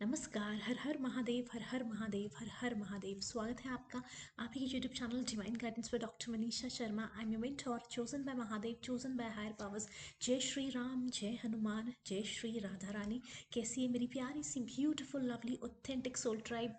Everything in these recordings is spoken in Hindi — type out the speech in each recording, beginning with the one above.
नमस्कार। हर हर महादेव, हर हर महादेव, हर हर महादेव। स्वागत है आपका आप ही के यूट्यूब चैनल डिवाइन गाइडेंस पर doctor Manisha Sharma. I am your mentor, chosen by Mahadev, chosen by higher powers. जय श्री राम, जय हनुमान, जय श्री राधा रानी। कैसी है मेरी प्यारी सी beautiful lovely authentic soul tribe?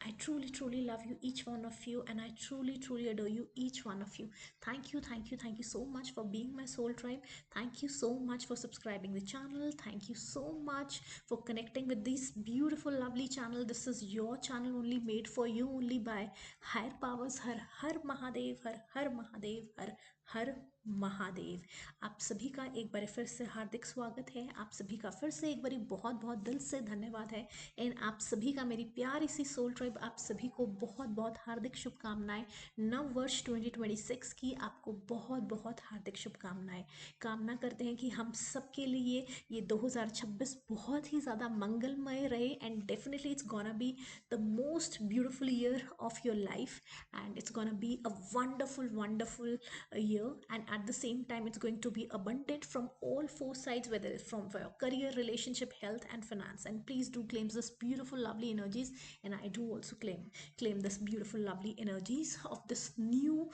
I truly, truly love you, each one of you, and I truly, truly adore you, each one of you. Thank you, thank you, thank you so much for being my soul tribe. Thank you so much for subscribing the channel. Thank you so much for connecting with this beautiful, lovely channel. This is your channel only, made for you only by higher powers. हर हर महादेव, हर हर महादेव, हर हर महादेव। आप सभी का एक बार फिर से हार्दिक स्वागत है। आप सभी का फिर से एक बारी बहुत बहुत दिल से धन्यवाद है। एंड आप सभी का, मेरी प्यारी सी सोल ट्राइब, आप सभी को बहुत बहुत हार्दिक शुभकामनाएं। नव वर्ष 2026 की आपको बहुत बहुत हार्दिक शुभकामनाएं। कामना करते हैं कि हम सबके लिए ये 2026 बहुत ही ज़्यादा मंगलमय रहे and definitely it's gonna be the most beautiful year of your life and it's gonna be a wonderful year, and at the same time it's going to be abundant from all four sides, whether it's from your career, relationship, health and finance. And please do claim this beautiful lovely energies, and I do also claim this beautiful lovely energies of this new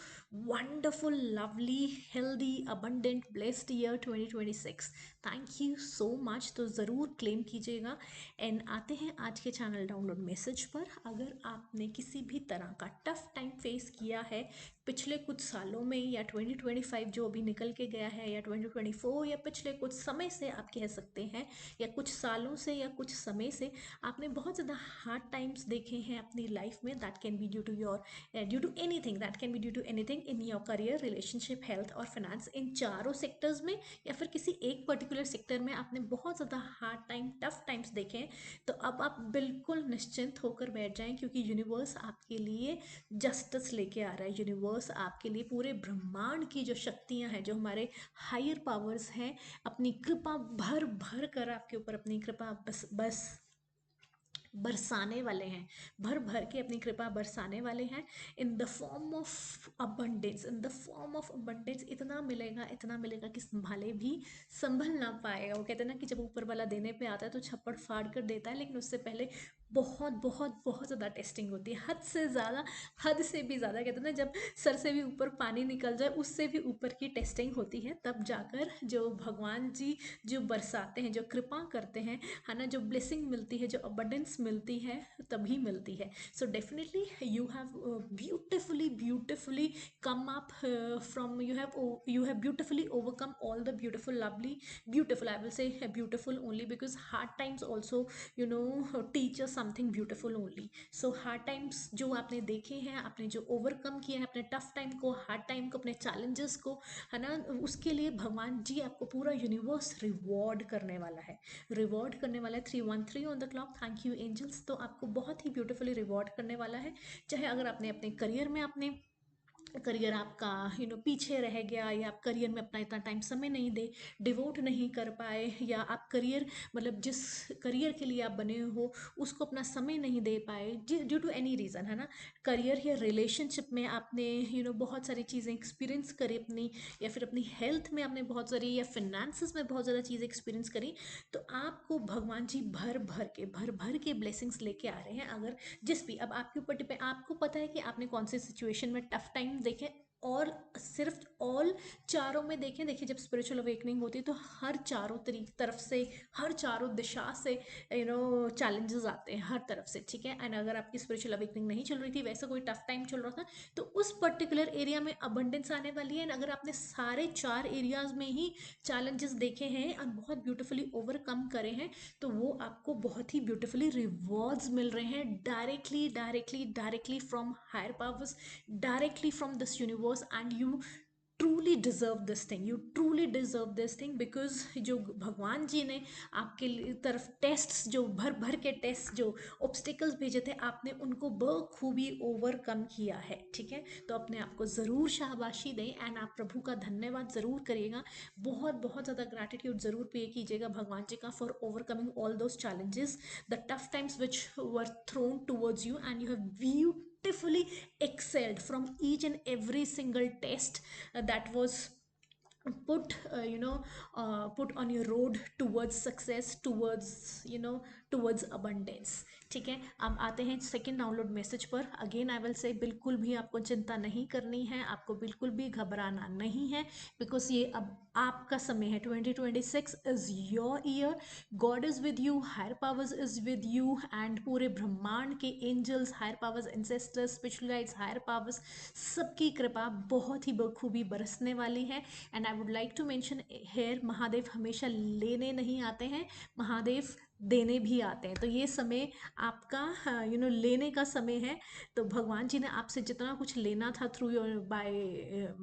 wonderful lovely healthy abundant blessed year 2026. Thank you so much. तो ज़रूर क्लेम कीजिएगा। एंड आते हैं आज के चैनल डाउनलोड मैसेज पर। अगर आपने किसी भी तरह का टफ टाइम फेस किया है पिछले कुछ सालों में, या 2025 जो अभी निकल के गया है, या 2024, या पिछले कुछ समय से आप कह सकते हैं, या कुछ सालों से या कुछ समय से आपने बहुत ज़्यादा हार्ड टाइम्स देखे हैं अपनी लाइफ में, that can be due to your due to anything, that can be due to anything in your career, relationship, health और फाइनेंस, इन चारों सेक्टर्स में, या फिर किसी एक पर्टिकुलर सेक्टर में आपने बहुत ज़्यादा हार्ड टाइम टफ टाइम्स देखे हैं, तो अब आप बिल्कुल निश्चिंत होकर बैठ जाएं, क्योंकि यूनिवर्स आपके लिए जस्टिस लेके आ रहा है। यूनिवर्स आपके लिए, पूरे ब्रह्मांड की जो शक्तियां हैं, जो हमारे हायर पावर्स हैं, अपनी कृपा भर भर कर आपके ऊपर अपनी कृपा बस बस बरसाने वाले हैं। भर भर के अपनी कृपा बरसाने वाले हैं in the form of abundance. In the form of abundance इतना मिलेगा, इतना मिलेगा कि संभाले भी संभल ना पाएगा। वो कहते हैं ना कि जब ऊपर वाला देने पे आता है तो छप्पड़ फाड़ कर देता है, लेकिन उससे पहले बहुत बहुत बहुत ज़्यादा टेस्टिंग होती है, हद से ज़्यादा, हद से भी ज़्यादा। कहते हैं ना, जब सर से भी ऊपर पानी निकल जाए उससे भी ऊपर की टेस्टिंग होती है, तब जाकर जो भगवान जी जो बरसाते हैं, जो कृपा करते हैं, है ना, जो ब्लेसिंग मिलती है, जो अबंडेंस मिलती है, तभी मिलती है। So definitely you have beautifully come up from, you have beautifully overcome all the beautiful lovely beautiful, I will say beautiful only because hard times also teach us something beautiful only. So hard times जो आपने देखे हैं, आपने जो ओवरकम किया है अपने टफ टाइम को, हार्ड टाइम को, अपने चैलेंजेस को, है ना, उसके लिए भगवान जी आपको पूरा यूनिवर्स रिवॉर्ड करने वाला है, रिवॉर्ड करने वाला है। 313 on the clock, thank you angels. तो आपको बहुत ही ब्यूटीफुली रिवॉर्ड करने वाला है। चाहे अगर आपने अपने करियर में, आपने करियर आपका पीछे रह गया, या आप करियर में अपना इतना टाइम समय नहीं दे डिवोट नहीं कर पाए, या आप करियर, मतलब जिस करियर के लिए आप बने हो उसको अपना समय नहीं दे पाए ड्यू टू एनी रीज़न, है ना। करियर या रिलेशनशिप में आपने बहुत सारी चीज़ें एक्सपीरियंस करी अपनी, या फिर अपनी हेल्थ में आपने बहुत सारी, या फिनेंसेस में बहुत ज़्यादा चीज़ें एक्सपीरियंस करी, तो आपको भगवान जी भर भर के ब्लेसिंग्स लेके आ रहे हैं। अगर जिस भी, अब आपके ऊपर डिपेंड, आपको पता है कि आपने कौन सी सिचुएशन में टफ टाइम देखे, और सिर्फ ऑल चारों में देखें। देखिए, जब स्पिरिचुअल अवेकनिंग होती है तो हर चारों तरफ से, हर चारों दिशा से चैलेंजेस आते हैं, हर तरफ से, ठीक है। एंड अगर आपकी स्पिरिचुअल अवेकनिंग नहीं चल रही थी, वैसा कोई टफ टाइम चल रहा था, तो उस पर्टिकुलर एरिया में अबंडेंस आने वाली है। एंड अगर आपने सारे 4 एरियाज में ही चैलेंजेस देखे हैं और बहुत ब्यूटिफुली ओवरकम करे हैं, तो वो आपको बहुत ही ब्यूटिफुली रिवॉर्ड्स मिल रहे हैं, directly from higher powers, directly from this universe. And you truly deserve this thing, you truly deserve this thing, because जो भगवान जी ने आपके तरफ टेस्ट्स, जो भर भर के टेस्ट, जो ऑब्स्टिकल्स भेजे थे, आपने उनको बखूबी ओवरकम किया है, ठीक है। तो अपने आप को ज़रूर शाबाशी दें एंड आप प्रभु का धन्यवाद ज़रूर करिएगा। बहुत बहुत ज़्यादा ग्रैटिट्यूड ज़रूर पे कीजिएगा भगवान जी का for overcoming all those challenges, the tough times which were thrown towards you, and you have beautifully excelled from each and every single test that was put put on your road towards success, towards towards abundance. ठीक है, अब आते हैं सेकंड डाउनलोड मैसेज पर। अगेन आई विल से बिल्कुल भी आपको चिंता नहीं करनी है, आपको बिल्कुल भी घबराना नहीं है, बिकॉज ये अब आपका समय है। 2026 is your year. God is with you, higher powers is with you, and पूरे ब्रह्मांड के angels, higher powers, ancestors, spiritual guides, higher powers, सबकी कृपा बहुत ही बखूबी बरसने वाली है। And I would like to mention here, Mahadev हमेशा लेने नहीं आते हैं, महादेव देने भी आते हैं। तो ये समय आपका लेने का समय है। तो भगवान जी ने आपसे जितना कुछ लेना था through your by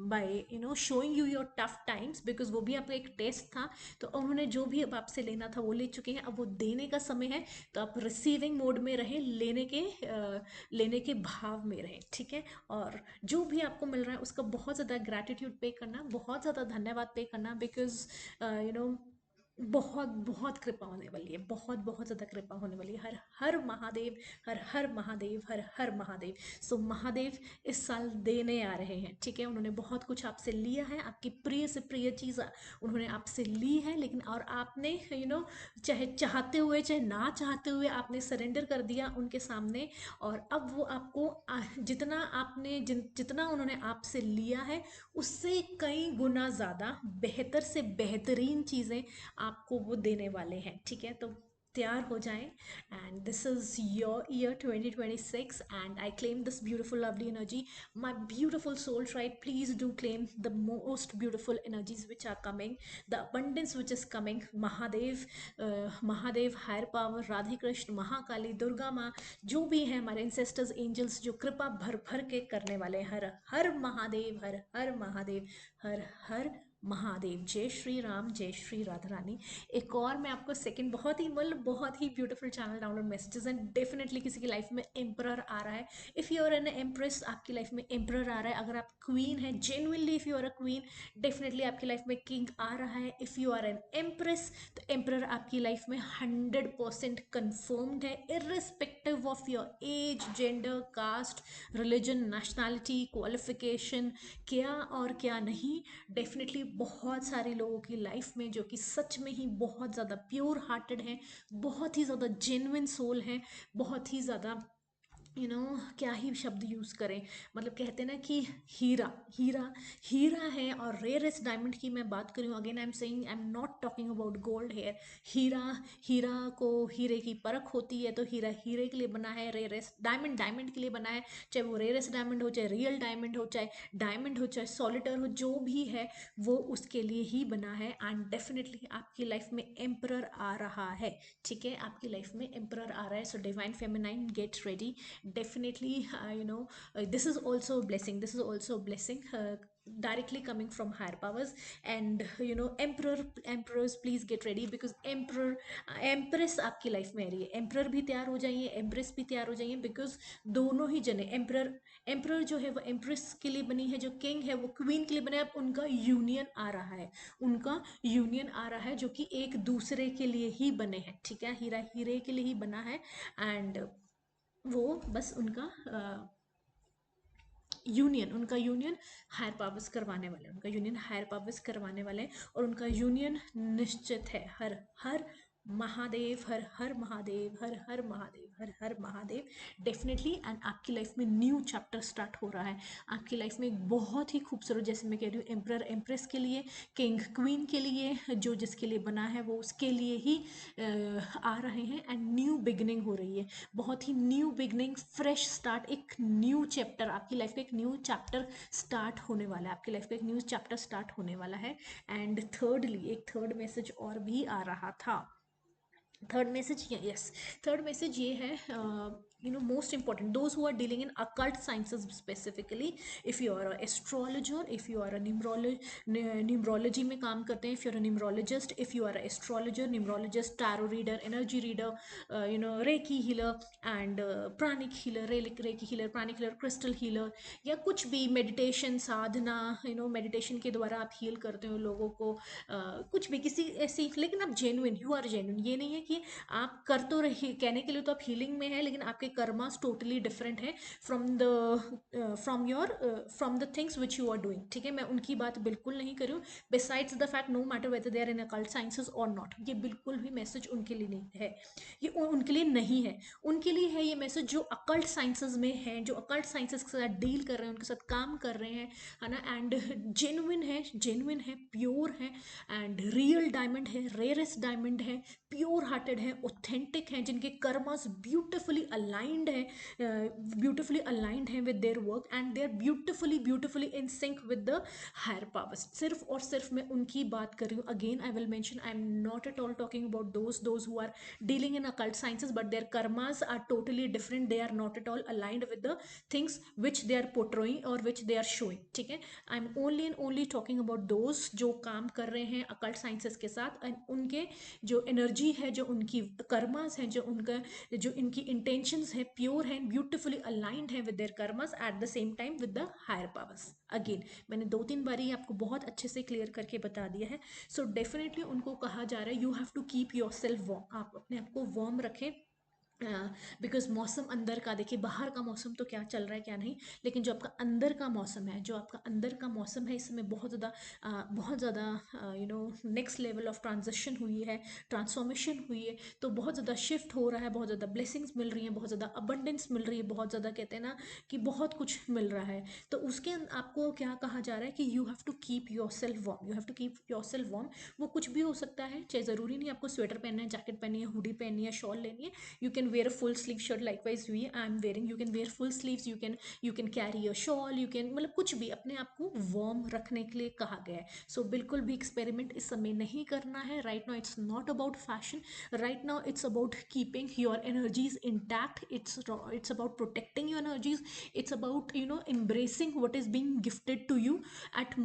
by showing you your tough times, because वो भी आपका एक टेस्ट था, तो उन्होंने जो भी अब आपसे लेना था वो ले चुके हैं। अब वो देने का समय है, तो आप रिसीविंग मोड में रहें, लेने के भाव में रहें। ठीक है, और जो भी आपको मिल रहा है उसका बहुत ज़्यादा ग्रैटिट्यूड पे करना, बहुत ज़्यादा धन्यवाद पे करना, बिकॉज बहुत बहुत कृपा होने वाली है, बहुत बहुत ज़्यादा कृपा होने वाली है। हर हर महादेव, हर हर महादेव, हर हर महादेव। सो महादेव इस साल देने आ रहे हैं। ठीक है, उन्होंने बहुत कुछ आपसे लिया है, आपकी प्रिय से प्रिय चीज़ उन्होंने आपसे ली है, लेकिन और आपने चाहे चाहते हुए चाहे ना चाहते हुए आपने सरेंडर कर दिया उनके सामने। और अब वो आपको जितना उन्होंने आपसे लिया है उससे कई गुना ज़्यादा बेहतर से बेहतरीन चीज़ें आपको वो देने वाले हैं। ठीक है, तो तैयार हो जाएं। And this is your year 2026, and I claim this beautiful lovely energy. My beautiful soul tribe, please do claim the most beautiful energies which are coming, the abundance which is coming। Mahadev, Mahadev, higher power, Radhe Krishna, Mahakali, Durga माँ, जो भी हैं हमारे इंसेस्टर्स, एंजल्स, जो कृपा भर भर के करने वाले हैं। हर हर महादेव, हर हर महादेव, हर हर महादेव। जय श्री राम, जय श्री राधा रानी। एक और मैं आपको सेकंड बहुत ही मतलब बहुत ही beautiful channel download messages and definitely किसी की लाइफ में एम्परर आ रहा है। If you are an empress, आपकी लाइफ में एम्परर आ रहा है। अगर आप क्वीन है, genuinely if you are a queen, definitely आपकी लाइफ में किंग आ रहा है। If you are an empress, तो एम्परर आपकी लाइफ में 100% कन्फर्म्ड है, irrespective of your age, gender, caste, religion, nationality, qualification, क्या और क्या नहीं। डेफिनेटली बहुत सारे लोगों की लाइफ में जो कि सच में ही बहुत ज़्यादा प्योर हार्टेड हैं, बहुत ही ज़्यादा जेन्युइन सोल हैं, बहुत ही ज़्यादा क्या ही शब्द यूज़ करें, मतलब कहते हैं ना कि हीरा, हीरा, हीरा है। और रेयरेस्ट डायमंड की मैं बात करूँ, again I am saying, I am not talking about gold here. हीरा, हीरा को हीरे की परख होती है, तो हीरा हीरे के लिए बना है, रेयरेस्ट डायमंड डायमंड के लिए बना है। चाहे वो रेयरेस्ट डायमंड हो, चाहे रियल डायमंड हो, चाहे डायमंड हो, चाहे सॉलिटर हो, जो भी है वो उसके लिए ही बना है। एंड डेफिनेटली आपकी लाइफ में एम्परर आ रहा है। ठीक है, आपकी लाइफ में एम्परर आ रहा है। So divine feminine, get ready. Definitely, this is also a blessing, this is also a blessing, directly coming from higher powers। And emperors, please get ready, because empress आपकी लाइफ में आ रही है। एम्प्रर भी तैयार हो जाइए, एम्प्रेस भी तैयार हो जाइए, बिकॉज दोनों ही जने, एम्प्रर जो है वो एम्प्रेस के लिए बनी है, जो किंग है वो क्वीन के लिए बना है। अब उनका यूनियन आ रहा है, उनका यूनियन आ रहा है, जो कि एक दूसरे के लिए ही बने हैं। ठीक है, हीरा हीरे के लिए ही बना है। एंड वो बस उनका यूनियन, उनका यूनियन हायर पावर्स करवाने वाले हैं, उनका यूनियन हायर पावर्स करवाने वाले हैं, और उनका यूनियन निश्चित है। हर हर महादेव, हर हर महादेव, हर हर महादेव, हर हर महादेव। डेफिनेटली। एंड आपकी लाइफ में न्यू चैप्टर स्टार्ट हो रहा है। आपकी लाइफ में एक बहुत ही खूबसूरत, जैसे मैं कह रही हूँ, एम्प्रर एम्प्रेस के लिए, किंग क्वीन के लिए, जो जिसके लिए बना है वो उसके लिए ही आ रहे हैं। एंड न्यू बिगनिंग हो रही है, बहुत ही न्यू बिगनिंग, फ्रेश स्टार्ट, एक न्यू चैप्टर, आपकी लाइफ का एक न्यू चैप्टर स्टार्ट होने वाला है, आपकी लाइफ का एक न्यू चैप्टर स्टार्ट होने वाला है। एंड थर्डली, एक थर्ड मैसेज और भी आ रहा था। Third message, yes, third message ये है, most important, those who are dealing in occult sciences specifically, if you are a astrologer, if you are a numerology में काम करते हैं, if you are a numerologist, if you are a astrologer, numerologist, tarot reader, energy reader, reiki healer and pranic healer, reiki healer, pranic healer, crystal healer, या कुछ भी मेडिटेशन साधना, मेडिटेशन के द्वारा आप हील करते हो लोगों को, कुछ भी, किसी ऐसी, लेकिन आप जेन्युइन, यू आर जेन्युइन। ये नहीं है कि कि आप कर तो रही, कहने के लिए तो आप हीलिंग में है, लेकिन आपके कर्मास टोटली डिफरेंट है from the things which you are doing, ठीक है। मैं उनकी बात बिल्कुल नहीं कर रही हूँ। Besides the fact, no matter whether they are in occult sciences और नॉट, ये बिल्कुल भी मैसेज उनके लिए नहीं है, ये उनके लिए नहीं है। उनके लिए है ये मैसेज जो अकल्ट साइंसेस में है, जो अकल्ट साइंसेस के साथ डील कर रहे हैं, उनके साथ काम कर रहे हैं, है ना। एंड जेन्युइन है, प्योर है, एंड रियल डायमंड है, रेयरेस्ट डायमंड है, प्योर हार्टेड है, ऑथेंटिक है, जिनके कर्मास ब्यूटिफुली अलाइंड है with their work, and they are beautifully in sync with the higher powers. सिर्फ और सिर्फ मैं उनकी बात कर रही हूँ। Again I will mention, I am not at all talking about those who are dealing in occult sciences, but their karmas are totally different, they are not at all aligned with the things which they are portraying or which they are showing, ठीक है। I am only and only talking about those जो काम कर रहे हैं अकल्ट साइंसेस के साथ, एंड उनके जो एनर्जी है, जो उनकी कर्मास है, जो उनका जो इनकी इंटेंशंस है, प्योर है, ब्यूटिफुली अलाइंड है with their karmas, at the same time with the higher powers. Again मैंने 2-3 बारी आपको बहुत अच्छे से क्लियर करके बता दिया है। सो डेफिनेटली उनको कहा जा रहा है, you have to keep yourself warm, आप अपने आप को वार्म रखें, बिकॉज मौसम अंदर का, देखिए बाहर का मौसम तो क्या चल रहा है क्या नहीं, लेकिन जो आपका अंदर का मौसम है, जो आपका अंदर का मौसम है, इसमें बहुत ज़्यादा नेक्स्ट लेवल ऑफ ट्रांजिशन हुई है, ट्रांसफॉर्मेशन हुई है, तो बहुत ज़्यादा शिफ्ट हो रहा है, बहुत ज़्यादा ब्लेसिंग्स मिल रही हैं, बहुत ज़्यादा अबंडेंस मिल रही है, बहुत ज़्यादा कहते हैं ना कि बहुत कुछ मिल रहा है। तो उसके आपको क्या कहा जा रहा है कि you have to keep yourself warm, you have to keep yourself warm. वो कुछ भी हो सकता है, चाहे ज़रूरी नहीं आपको स्वेटर पहनना है, जैकेट पहननी है, हुडी पहननी है, शॉल लेनी है। You can wear a full sleeve shirt, likewise I'm wearing, you can wear full sleeves, you can carry a shawl, you can, मतलब कुछ भी अपने आप को वार्म रखने के लिए कहा गया है। सो बिल्कुल भी एक्सपेरिमेंट इस समय नहीं करना है। Right now it's not about fashion, right now it's about keeping your energies intact, it's about protecting your energies, it's about embracing what is being gifted to you at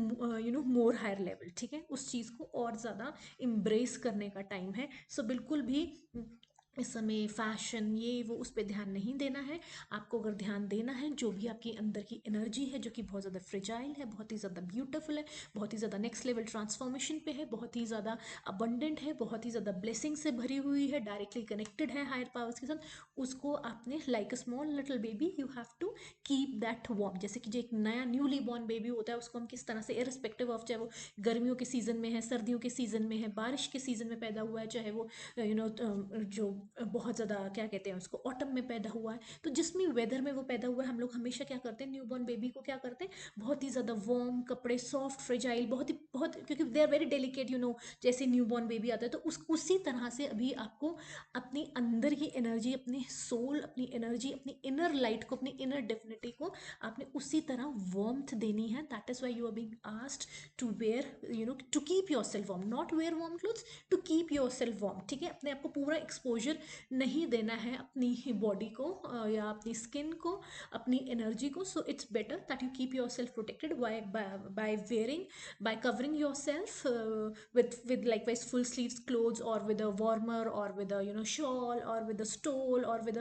more higher level, ठीक है। उस चीज़ को और ज़्यादा embrace करने का टाइम है। सो बिल्कुल भी इस समय फैशन ये वो उस पर ध्यान नहीं देना है। आपको अगर ध्यान देना है, जो भी आपकी अंदर की एनर्जी है, जो कि बहुत ज़्यादा फ्रेजाइल है, बहुत ही ज़्यादा ब्यूटीफुल है, बहुत ही ज़्यादा नेक्स्ट लेवल ट्रांसफॉर्मेशन पे है, बहुत ही ज़्यादा अबंडेंट है, बहुत ही ज़्यादा ब्लेसिंग से भरी हुई है, डायरेक्टली कनेक्टेड है हायर पावर्स के साथ, उसको आपने like a small little baby you have to keep that warm. जैसे कि जो एक नया न्यूली बॉर्न बेबी होता है, उसको हम किस तरह से इररिस्पेक्टिव ऑफ, चाहे वो गर्मियों के सीज़न में है, सर्दियों के सीज़न में है, बारिश के सीज़न में पैदा हुआ है, चाहे वो जो बहुत ज़्यादा क्या कहते हैं उसको ऑटम में पैदा हुआ है, तो जिसमें वेदर में वो पैदा हुआ है, हम लोग हमेशा क्या करते हैं, न्यूबॉर्न बेबी को क्या करते हैं, बहुत ही ज़्यादा वार्म कपड़े, सॉफ्ट फ्रेजाइल, बहुत क्योंकि दे आर वेरी डेलिकेट, जैसे न्यूबॉर्न बेबी आता है, तो उसी तरह से अभी आपको अपनी अंदर की एनर्जी, अपनी सोल, अपनी एनर्जी, अपनी इनर लाइट को, अपनी इनर डिविनिटी को आपने उसी तरह वार्मथ देनी है। That is why you are being asked to wear, to keep yourself warm, not wear warm clothes, to keep yourself warm, ठीक है। अपने आप को पूरा एक्सपोजर नहीं देना है अपनी बॉडी को या अपनी स्किन को, अपनी एनर्जी को। So it's better that you keep your self protected by wearing, by covering yourself with likewise full sleeves clothes, or with a warmer, or with a shawl, or with a stole, or with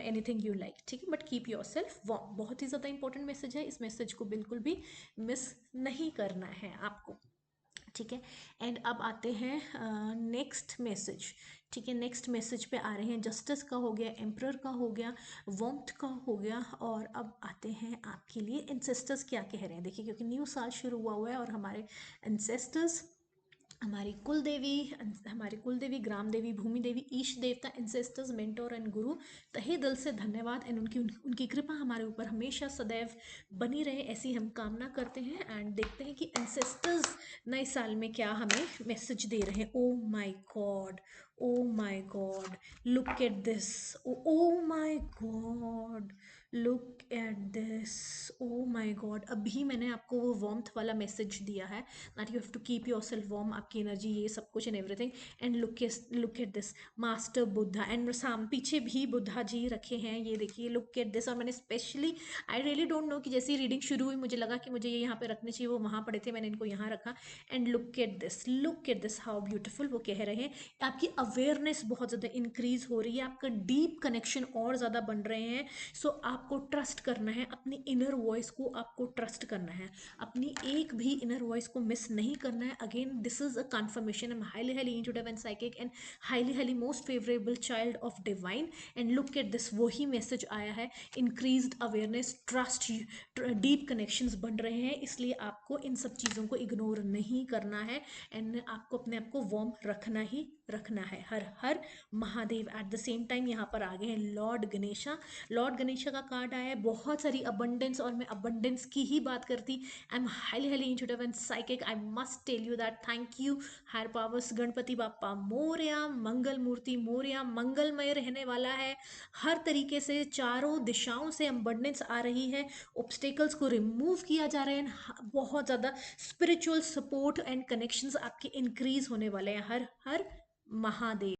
anything you like, ठीक है। But keep yourself warm, बहुत ही ज़्यादा इंपॉर्टेंट मैसेज है, इस मैसेज को बिल्कुल भी मिस नहीं करना है आपको, ठीक है। एंड अब आते हैं नेक्स्ट मैसेज, ठीक है। नेक्स्ट मैसेज पे आ रहे हैं, जस्टिस का हो गया, एम्परर का हो गया, वॉम्थ का हो गया, और अब आते हैं आपके लिए एंसेस्टर्स क्या कह रहे हैं। देखिए क्योंकि न्यू साल शुरू हुआ है और हमारे एंसेस्टर्स, हमारी कुल देवी, ग्राम देवी, भूमि देवी, ईश देवता, एंसेस्टर्स, मेंटोर एंड गुरु, तहे दिल से धन्यवाद, एंड उनकी कृपा हमारे ऊपर हमेशा सदैव बनी रहे, ऐसी हम कामना करते हैं। एंड देखते हैं कि एंसेस्टर्स नए साल में क्या हमें मैसेज दे रहे हैं। Oh my God, oh my God, look at this, oh my God, look at this, oh my God. अभी मैंने आपको वो वार्मथ वाला मैसेज दिया है, that you have to keep yourself warm, आपकी एनर्जी, ये सब कुछ and everything. And look at this, master Buddha, and साम पीछे भी बुद्धा जी रखे हैं, ये देखिए, लुक एट दिस। और मैंने specially, I really don't know, कि जैसी रीडिंग शुरू हुई मुझे लगा कि मुझे ये यहाँ पे रखने चाहिए, वो वहाँ पड़े थे, मैंने इनको यहाँ रखा। And look at this how beautiful, वो कह रहे हैं आपकी अवेयरनेस बहुत ज़्यादा इंक्रीज हो रही है, आपका डीप कनेक्शन और ज़्यादा बन रहे हैं। सो आप आपको ट्रस्ट करना है, अपनी इनर वॉइस को आपको ट्रस्ट करना है, अपनी एक भी इनर वॉइस को मिस नहीं करना है। Again this is a conformation, I am highly highly intuitive and psychic and highly highly most favourable child of divine. And look at this, वही मैसेज आया है, increased awareness, trust, deep connections बन रहे हैं, इसलिए आपको इन सब चीज़ों को इग्नोर नहीं करना है एंड आपको अपने आप को वार्म रखना ही रखना है। हर हर Mahadev. At the same time यहाँ पर आ गए हैं लॉर्ड गणेशा। लॉर्ड गणेशा का कार्ड आया है, बहुत सारी अबंडेंस, और मैं अबंडेंस की ही बात करती। I am highly highly intuitive and psychic, I must tell you that thank you higher powers, Ganpati Bappa Morya, Mangal Murti Morya, मंगलमय रहने वाला है। हर तरीके से चारों दिशाओं से अबंडेंस आ रही है, ऑब्स्टेकल्स को रिमूव किया जा रहा है, बहुत ज़्यादा स्पिरिचुअल सपोर्ट एंड कनेक्शंस आपके इंक्रीज होने वाले हैं। हर हर महादेव।